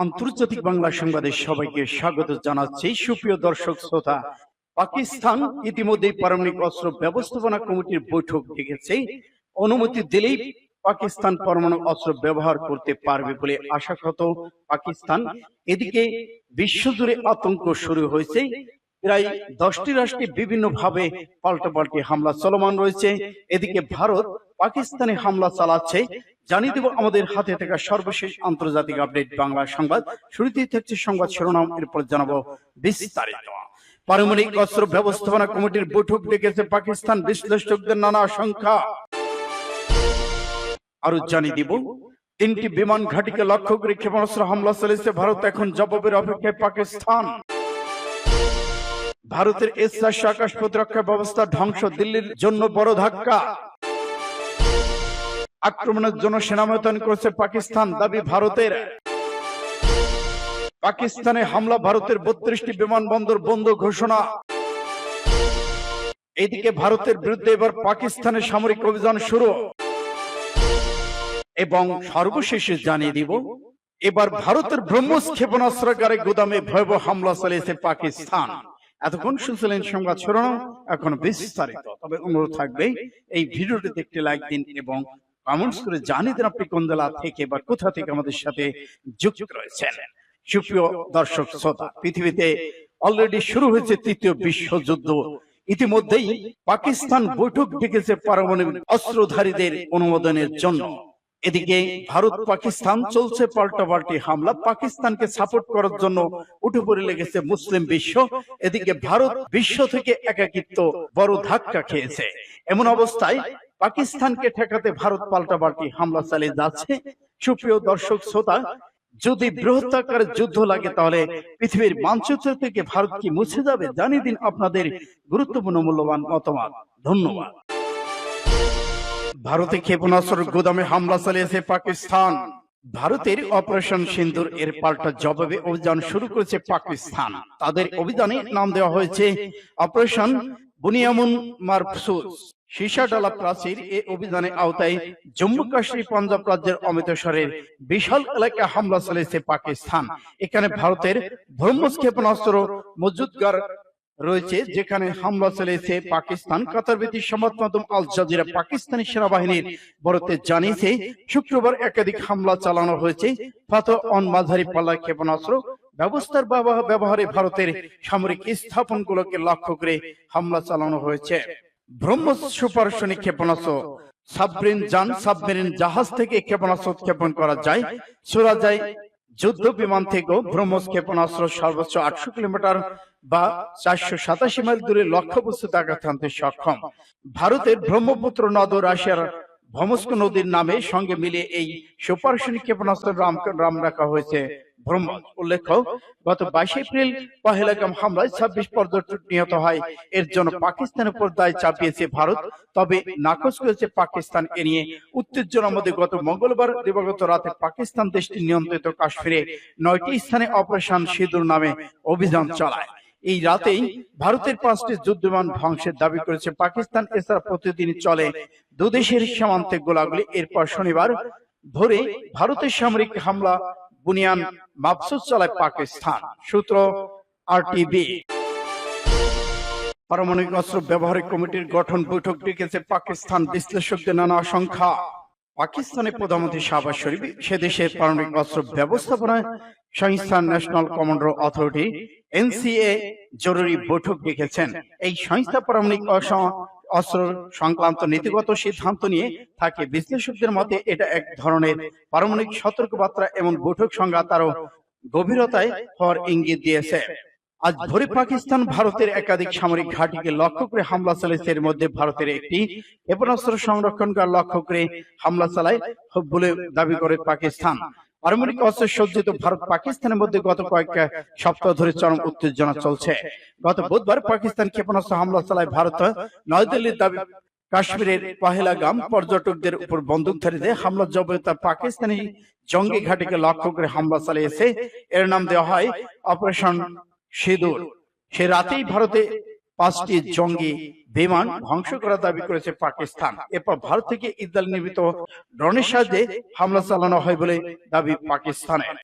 আন্তর্জাতিক বাংলা সংবাদে সবাইকে স্বাগত জানাচ্ছি। সুপ্রিয় দর্শক শ্রোতা, পাকিস্তান ইতিমধ্যে পারমাণবিক অস্ত্র ব্যবস্থাপনা কমিটির বৈঠক ডেকেছে। অনুমতি দিলেই পাকিস্তান পরমাণু অস্ত্র ব্যবহার করতে পারবে বলে আশাকৃত পাকিস্তান। এদিকে বিশ্বজুড়ে আতঙ্ক শুরু হয়েছে। প্রায় 10টি রাষ্ট্রে বিভিন্ন ভাবে পাল্টাপাল্টি হামলা চলমান রয়েছে। এদিকে ভারত পাকিস্তানে হামলা চালাচ্ছে। জানিয়ে দেব আমাদের হাতে থাকা সর্বশেষ আন্তর্জাতিক আপডেট বাংলা সংবাদ। শুরুতেই থাকছে সংবাদ শিরোনাম, এরপর জানাবো বিস্তারিত। পারমাণবিক অস্ত্র ব্যবস্থাপনা কমিটির বৈঠক ডেকেছে পাকিস্তান, বিশ্লেষকদের নানা আশঙ্কা। আরো জানিয়ে দিব, 3টি বিমান ঘাঁটিকে লক্ষ্য করে ক্ষেপণাস্ত্র হামলা চালিয়েছে ভারত, এখন জবাবের অপেক্ষায় পাকিস্তান। ভারতের S-400 আকাশ প্রতিরক্ষা ব্যবস্থা ধ্বংস, দিল্লির জন্য বড় ধাক্কা। আক্রমণের জন্য সেনা মোতায়েন করেছে পাকিস্তান, দাবি ভারতের। পাকিস্তানে হামলা, ভারতের 32টি বিমানবন্দর বন্ধ ঘোষণা। এদিকে ভারতের বিরুদ্ধে এবার পাকিস্তানের সামরিক অভিযান শুরু। এবং সর্বশেষে জানিয়ে দিব, এবার ভারতের ব্রহ্মস ক্ষেপণাস্ত্রাগারে গুদামে ভয়াবহ হামলা চালিয়েছে পাকিস্তান। এতক্ষণ শুনছিলেন সংবাদ শিরোনাম, এখন বিস্তারিত। তবে অনুরোধ থাকবে এই ভিডিওটিতে একটি লাইক দিন এবং কমেন্টস করে জানিয়ে দিন আপনি কোন জেলা থেকে বা কোথা থেকে আমাদের সাথে যুক্ত রয়েছেন। সুপ্রিয় দর্শক শ্রোতা, পৃথিবীতে অলরেডি শুরু হয়েছে তৃতীয় বিশ্বযুদ্ধ। ইতিমধ্যেই পাকিস্তান বৈঠক ডেকেছে পারমাণবিক অস্ত্রধারীদের অনুমোদনের জন্য। এদিকে ভারত পাকিস্তান চলছে পাল্টাপাল্টি হামলা, পাকিস্তানকে সাপোর্ট করার জন্য উঠে পড়ে লেগেছে মুসলিম বিশ্ব। এদিকে ভারত বিশ্ব থেকে একাকিত্ব বড় ধাক্কা খেয়েছে। এমন অবস্থায় পাকিস্তানকে ঠেকাতে ভারত পাল্টাপাল্টি হামলা চালিয়ে যাচ্ছে। সুপ্রিয় দর্শক শ্রোতা, যদি বৃহত্তর যুদ্ধ লাগে তাহলে পৃথিবীর মানচিত্র থেকে ভারত কি মুছে যাবে? জানিয়ে দিন আপনাদের গুরুত্বপূর্ণ মূল্যবান মতামত। ধন্যবাদ। ভারতে ক্ষেপণাস্ত্র গুদামে হামলা চালিয়েছে পাকিস্তান। ভারতের অপারেশন সিন্দুর এর পাল্টা জবাবে অভিযান শুরু করেছে পাকিস্তান। তাদের অভিযানে নাম দেওয়া হয়েছে অপারেশন বুনিয়ামুন মারফুস। সীসাডালা প্রাচীর এই অভিযানের আওতায় জম্মু কাশ্মীর, পাঞ্জাব রাজ্যের অমৃতসরের বিশাল এলাকায় হামলা চালিয়েছে পাকিস্তান। এখানে ভারতের ব্রহ্মস ক্ষেপণাস্ত্র মজুদগার রয়েছে, যেখানে হামলা চালিয়েছে পাকিস্তান। কাতার ভিত্তিক সংবাদ মাধ্যম আল জাজিরা পাকিস্তানি সেনাবাহিনীর বরাতে জানিয়েছে, শুক্রবার একাধিক হামলা চালানো হয়েছে। ফাতহ অন মাঝারি পাল্লার ক্ষেপণাস্ত্র ব্যবস্থার ব্যবহারে ভারতের সামরিক স্থাপনগুলোকে লক্ষ্য করে হামলা চালানো হয়েছে। ব্রহ্মস সুপারসনিক ক্ষেপণাস্ত্র সাবমেরিন জাহাজ থেকে ক্ষেপণাস্ত্র উৎক্ষেপণ করা যায়। ছোড়া যায় যুদ্ধ বিমান থেকেও ব্রহ্মস ক্ষেপণাস্ত্র সর্বোচ্চ 800 কিলোমিটার বা 487 মাইল দূরে লক্ষ্যবস্তুতে আঘাত হানতে সক্ষম। ভারতের ব্রহ্মপুত্র নদ ও রাশিয়ার ভমস্ক নদীর নামে সঙ্গে মিলিয়ে এই সুপারসনিক ক্ষেপণাস্ত্রের নাম রাখা হয়েছে ব্রহ্মস। উল্লেখ্য, গত 22 এপ্রিল পহেলগাম হামলায় 26 পর্যটক নিহত হয়। এর জন্য পাকিস্তানের উপর দায় চাপিয়েছে ভারত, তবে নাকচ করেছে পাকিস্তান। এ নিয়ে উত্তেজনার মধ্যে গত মঙ্গলবার দিবাগত রাতে পাকিস্তান দেশটি নিয়ন্ত্রিত কাশ্মীরে 9টি স্থানে অপারেশন সিঁদুর নামে অভিযান চালায়। এই রাতেই ভারতের 5টি যুদ্ধবিমান ধ্বংসের দাবি করেছে পাকিস্তান। এছাড়া প্রতিদিনই চলে দুদেশের সীমান্তে গোলাগুলি। এরপর শনিবার ভোরে ভারতের সামরিক হামলা বুনিয়ান মারফুস চালায় পাকিস্তান। সূত্র RTV। পারমাণবিক অস্ত্র ব্যবহারিক কমিটির গঠন বৈঠক ডেকেছে পাকিস্তান, বিশ্লেষকদের নানা আশঙ্কা। পাকিস্তানের প্রধানমন্ত্রী শাহবাজ শরীফ সে দেশের পারমাণবিক অস্ত্র ব্যবস্থাপনা সংস্থা ন্যাশনাল কমান্ডার অথরিটি NCA জরুরি বৈঠক ডেকেছেন। এই সংস্থা পারমাণবিক অস্ত্র সংক্রান্ত নীতিগত সিদ্ধান্ত নিয়ে থাকে। বিশ্লেষকদের মতে এটা এক ধরনের পারমাণবিক সতর্কবার্তা। এমন বৈঠক সংঘাত আরো গভীরতায় হওয়ার ইঙ্গিত দিয়েছে। আজ ভোরে পাকিস্তান ভারতের একাধিক সামরিক ঘাঁটিকে লক্ষ্য করে হামলা চালিয়েছে। এর মধ্যে ভারতের একটি ক্ষেপণাস্ত্র সংরক্ষণগার লক্ষ্য করে হামলা চালায় বলে দাবি করে পাকিস্তান। পারমাণবিক অস্ত্র সজ্জিত ভারত পাকিস্তানের মধ্যে গত কয়েক সপ্তাহ ধরে চরম উত্তেজনা চলছে। গত বুধবার পাকিস্তান ক্ষেপণাস্ত্র হামলা চালায় ভারত। নয়াদিল্লির দাবি, কাশ্মীরের পহেলগাম পর্যটকদের উপর বন্দুকধারীদের হামলার জবাবে তা পাকিস্তানি জঙ্গি ঘাঁটিকে লক্ষ্য করে হামলা চালিয়েছে। এর নাম দেওয়া হয় অপারেশন সিঁদুর। সে রাতেই ভারতে 5টি জঙ্গি বিমান ধ্বংস করার দাবি করেছে পাকিস্তান। এরপর ভারত থেকে ইসরায়েল নির্মিত ড্রোনের সাহায্যে হামলা চালানো হয় বলে দাবি পাকিস্তানের।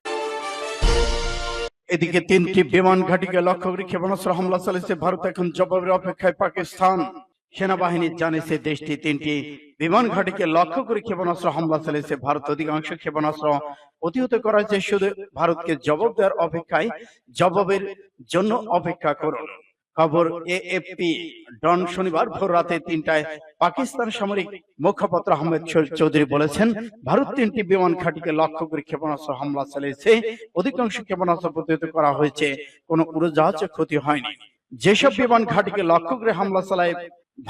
এদিকে তিনটি বিমান ঘাঁটিকে লক্ষ্য করে ক্ষেপণাস্ত্র হামলা চালিয়েছে ভারত। এখন জবাবের অপেক্ষায় পাকিস্তান। সেনাবাহিনী জানিয়েছে দেশটি তিনটি বিমান ঘাঁটিকে লক্ষ্য করে ক্ষেপণাস্ত্র হামলা চালিয়েছে ভারত। অধিকাংশ ক্ষেপণাস্ত্র প্রতিহত করা হয়েছে, শুধু ভারতকে জবাব দেওয়ার অপেক্ষায়, জবাবের জন্য অপেক্ষা করুন। খবর এএফপি। ডন শনিবার ভোর রাতে 3টায় পাকিস্তান সামরিক মুখপাত্র আহমেদ চৌধুরী বলেছেন, ভারত তিনটি বিমান ঘাঁটিকে লক্ষ্য করে ক্ষেপণাস্ত্র হামলা চালিয়েছে। অধিকাংশ ক্ষেপণাস্ত্র প্রতিহত করা হয়েছে, কোনো উড়োজাহাজে ক্ষতি হয়নি। যেসব বিমান ঘাঁটিকে লক্ষ্য করে হামলা চালায়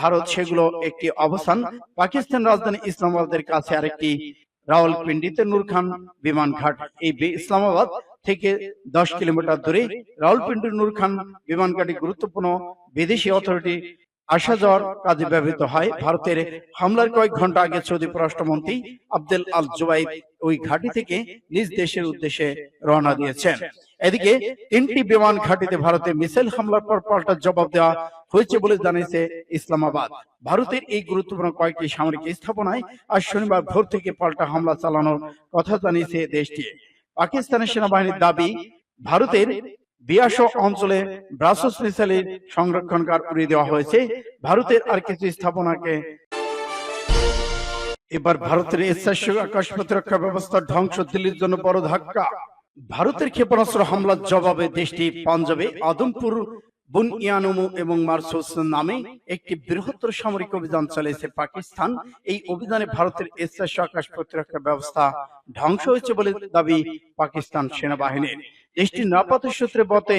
ভারত, সেগুলো একটি অবস্থান পাকিস্তান রাজধানী ইসলামাবাদের কাছে, আরেকটি রাওয়ালপিন্ডিতে নূর খান বিমান ঘাট। এই ইসলামাবাদ থেকে 10 কিলোমিটার দূরে রাওয়ালপিন্ডির নূর খান বিমান ঘাঁটি গুরুত্বপূর্ণ বিদেশি অথরিটি আসা যাওয়ার কাজে ব্যবহৃত হয়। ভারতের হামলার কয়েক ঘন্টা আগে সৌদি পররাষ্ট্রমন্ত্রী আব্দুল আল জুবাইদ ওই ঘাঁটি থেকে নিজ দেশের উদ্দেশ্যে রওনা দিয়েছেন। এদিকে তিনটি বিমান ঘাঁটিতে ভারতের মিসাইল হামলার পর পাল্টা জবাব দেওয়া হয়েছে বলে জানিয়েছে ইসলামাবাদ। ভারতের এই গুরুত্বপূর্ণ কয়েকটি সামরিক স্থাপনায় আজ শনিবার ভোর থেকে পাল্টা হামলা চালানোর কথা জানিয়েছে দেশটি। পাকিস্তানের সেনাবাহিনীর দাবি, ভারতের বিয়াস অঞ্চলে ব্রাসোস মিসাইলের সংরক্ষণকার উড়িয়ে দেওয়া হয়েছে। ভারতের আর কিছু স্থাপনাকে এবার ভারতের আকাশ প্রতিরক্ষা ব্যবস্থা ধ্বংস, দিল্লির জন্য বড় ধাক্কা। ভারতের ক্ষেপণাস্ত্র হামলার জবাবে দেশটি পাঞ্জাবে আদমপুর, বুনয়ানুমু এবং মারসুস নামে একটি বৃহত্তর সামরিক অভিযান চালিয়েছে পাকিস্তান। এই অভিযানে ভারতের আকাশ প্রতিরক্ষা ব্যবস্থা ধ্বংস হয়েছে বলে দাবি পাকিস্তান সেনাবাহিনীর। দেশটির নিরাপত্তা সূত্রে বলতে,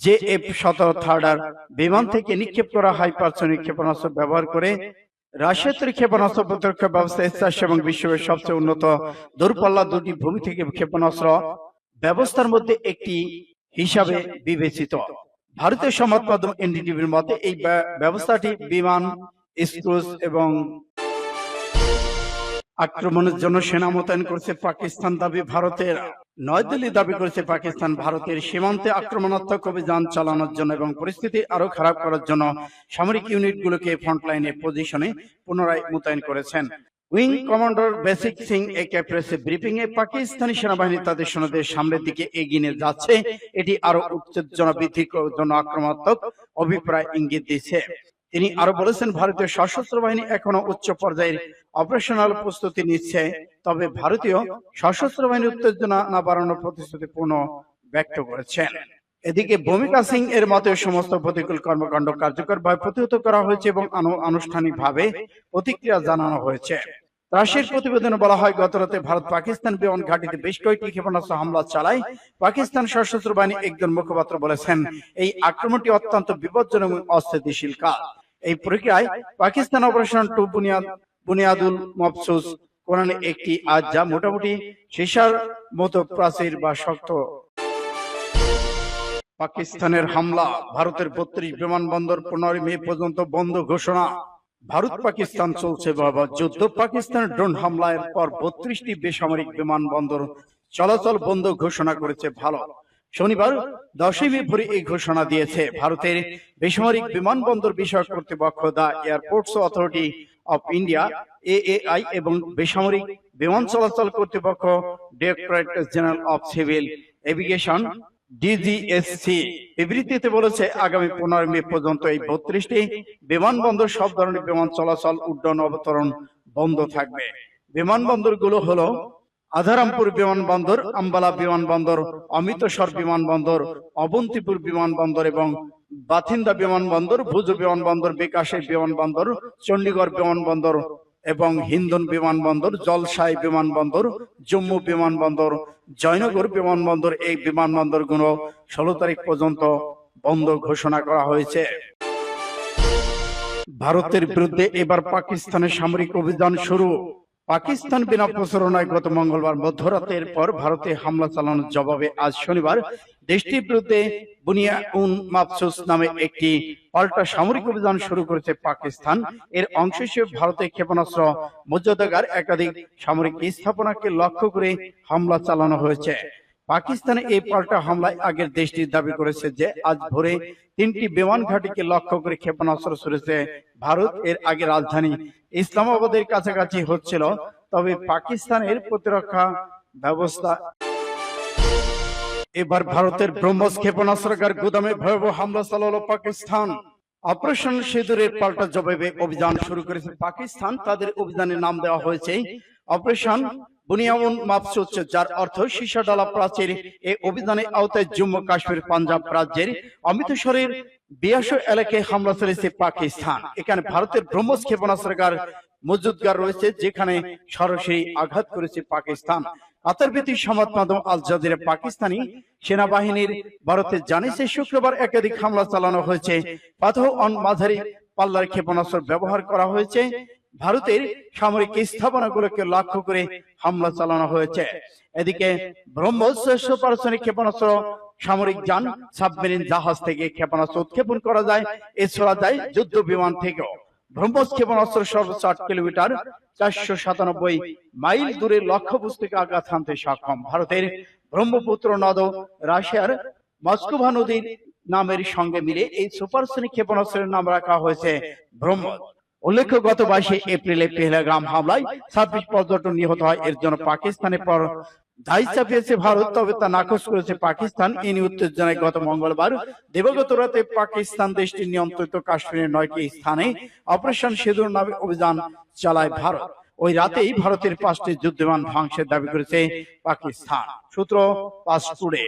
JF-17 থার্ডার বিমান থেকে নিক্ষেপ করা হাইপারসনিক ক্ষেপণাস্ত্র ব্যবহার করে রাশিয়ার তৈরি ক্ষেপণাস্ত্র প্রতিরক্ষা ব্যবস্থা S-400 এবং বিশ্বের সবচেয়ে উন্নত দূরপাল্লা দুটি ভূমি থেকে ক্ষেপণাস্ত্র ব্যবস্থার মধ্যে একটি হিসাবে বিবেচিত। ভারতীয় সংবাদ মাধ্যম NDTV-র মতে এই ব্যবস্থাটি বিমান, ক্রুজ এবং আক্রমণের জন্য সেনা মোতায়েন করেছে পাকিস্তান। দাবি ভারতের। নয়াদিল্লি দাবি করেছে পাকিস্তান ভারতের সীমান্তে আক্রমণাত্মক অভিযান চালানোর জন্য এবং পরিস্থিতি আরো খারাপ করার জন্য সামরিক ইউনিটগুলোকে ফ্রন্টলাইনে পজিশনে পুনরায় মোতায়েন করেছেন। উইং কমান্ডার বেসিক সিং একে প্রেস ব্রিফিং এ পাকিস্তানি সেনাবাহিনী তাদের সৈন্যদের সামনের দিকে এগিয়ে যাচ্ছে, এটি আরো উত্তেজনা বৃদ্ধির জন্য আক্রমণাত্মক অভিপ্রায় ইঙ্গিত দিচ্ছে। তিনি আরো বলেছেন, ভারতীয় সশস্ত্র বাহিনী এখনো উচ্চ পর্যায়ের অপারেশনাল প্রস্তুতি নিচ্ছে, তবে ভারতীয় সশস্ত্র বাহিনীর উত্তেজনা না বাড়ানোর প্রতিশ্রুতি পূর্ণ ব্যক্ত করেছেন। এদিকে ভূমিকা সিং এর মতে সমস্ত প্রতিকূল কর্মকাণ্ড কার্যকরভাবে প্রতিহত করা হয়েছে এবং আনুষ্ঠানিকভাবে প্রতিক্রিয়া জানানো হয়েছে। রাশিয়ার প্রতিবেদনে বলা হয়, গতরাতে ভারত পাকিস্তান বিমান ঘাঁটিতে বেশ কয়েকটি ক্ষেপণাস্ত্র হামলা চালায়। পাকিস্তান সশস্ত্র বাহিনী একজন মুখপাত্র বলেছেন, এই আক্রমণটি অত্যন্ত বিপজ্জনক এবং অস্থিতিশীল কাজ। এই প্রক্রিয়ায় পাকিস্তান অপারেশন টু বুনিয়াদুল মফসুস কোরআনে একটি আজ, যা মোটামুটি সীসার মতো প্রাচীর বা শক্ত। পাকিস্তানের হামলা, ভারতের 32 বিমানবন্দর 15 মে পর্যন্ত বন্ধ ঘোষণা। ভারত পাকিস্তান চলছে বাবা যুদ্ধ। পাকিস্তানের ড্রোন হামলার পর 32টি বেসামরিক বিমানবন্দর চলাচল বন্ধ ঘোষণা করেছে ভারত। শনিবার 10 মে ভোরে এই ঘোষণা দিয়েছে ভারতের বেসামরিক বিমানবন্দর বিষয়ক কর্তৃপক্ষ, the airports authority of India AAI এবং বেসামরিক বিমান চলাচল কর্তৃপক্ষ directorate general of civil aviation DGSC বিবৃতিতে বলেছে, আগামী 15 মে পর্যন্ত এই 32টি বিমানবন্দর সব ধরনের বিমান চলাচল, উড্ডয়ন, অবতরণ বন্ধ থাকবে। বিমানবন্দরগুলো হলো আধারামপুর বিমানবন্দর, আম্বালা বিমানবন্দর, অমৃতসর বিমানবন্দর, অবন্তিপুর বিমানবন্দর এবং বাথিন্দা বিমানবন্দর, ভুজ বিমানবন্দর, বিকাশের বিমানবন্দর, চণ্ডীগড় বিমানবন্দর এবং হিন্দন বিমানবন্দর, জলসাই বিমানবন্দর, জম্মু বিমানবন্দর, জয়নগর বিমানবন্দর। এই বিমানবন্দরগুলো 16 তারিখ পর্যন্ত বন্ধ ঘোষণা করা হয়েছে। ভারতের বিরুদ্ধে এবার পাকিস্তানের সামরিক অভিযান শুরু। পাকিস্তান বিনা প্রচারণায় গত মঙ্গলবার মধ্যরাতের পর ভারতে হামলা চালানোর জবাবে আজ শনিবার দেশটির বিরুদ্ধে বুনিয়াদুল মফসুস নামে একটি পাল্টা সামরিক অভিযান শুরু করেছে পাকিস্তান। এর অংশ হিসেবে ভারতের ক্ষেপণাস্ত্র মজুদাগার একাধিক সামরিক স্থাপনাকে লক্ষ্য করে হামলা চালানো হয়েছে। পাকিস্তানে এই পাল্টা হামলায় আগের দেশটি দাবি করেছে যে আজ ভোরে 3টি বিমান ঘাঁটিকে লক্ষ্য করে ক্ষেপণাস্ত্র ছুড়েছে ভারত। এর আগে রাজধানী ইসলামাবাদের কাছাকাছি হচ্ছিল, তবে পাকিস্তানের প্রতিরক্ষা ব্যবস্থা এবার ভারতের ব্রহ্মস ক্ষেপণাস্ত্রাগার গুদামে ভয়াবহ হামলা চালালো পাকিস্তান। অপারেশন সিঁদুরের পাল্টা জবাবে অভিযান শুরু করেছে পাকিস্তান। তাদের অভিযানের নাম দেওয়া হয়েছে অপারেশন বুনিয়ামুন মাকসুদ, যার অর্থ সীসাডালা প্রাচীর। এই অভিযানের আওতায় জম্মু কাশ্মীর পাঞ্জাব রাজ্যের অমৃতসরের বিয়াস এলাকায় হামলা চালিয়েছে পাকিস্তান। এখানে ভারতের ব্রহ্মস ক্ষেপণাস্ত্রাগার মজুদগার রয়েছে, যেখানে সরাসরি আঘাত করেছে পাকিস্তান। কাতার ভিত্তিক সংবাদ মাধ্যম আল জাজিরা পাকিস্তানি সেনাবাহিনীর ভারতে জানিয়েছে শুক্রবার একাধিক হামলা চালানো হয়েছে। পাথর অন মাঝারি পাল্লার ক্ষেপণাস্ত্র ব্যবহার করা হয়েছে। ভারতের সামরিক স্থাপনাগুলোকে লক্ষ্য করে হামলা চালানো হয়েছে। এদিকে ব্রহ্মস সুপারসনিক ক্ষেপণাস্ত্র সামরিক যান, সাবমেরিন, জাহাজ থেকে ক্ষেপণাস্ত্র উৎক্ষেপণ করা যায়। এছাড়া যায় যুদ্ধ বিমান থেকেও। ব্রহ্মস ক্ষেপণাস্ত্র সর্বোচ্চ 8 কিলোমিটার 497 মাইল দূরে লক্ষ্যবস্তুকে আঘাত হানতে সক্ষম। ভারতের ব্রহ্মপুত্র নদ রাশিয়ার মস্কোভা নদীর নামের সঙ্গে মিলে এই সুপারসনিক ক্ষেপণাস্ত্রের নাম রাখা হয়েছে ব্রহ্মস। উল্লেখ্য, গত 22 এপ্রিলে পেহেলগাম হামলায় 26 পর্যটক নিহত হয়। এর জন্য পাকিস্তানের পর দায় চাপিয়েছে ভারত, তবে তা নাকচ করেছে পাকিস্তান। এই নিয়ে উত্তেজনায় গত মঙ্গলবার দিবাগত রাতে পাকিস্তান দেশটির নিয়ন্ত্রিত কাশ্মীরের 9টি স্থানে অপারেশন সিঁদুর নামে অভিযান চালায় ভারত। ওই রাতেই ভারতের 5টি যুদ্ধবিমান ধ্বংসের দাবি করেছে পাকিস্তান। সূত্র পাঁচ টুডে।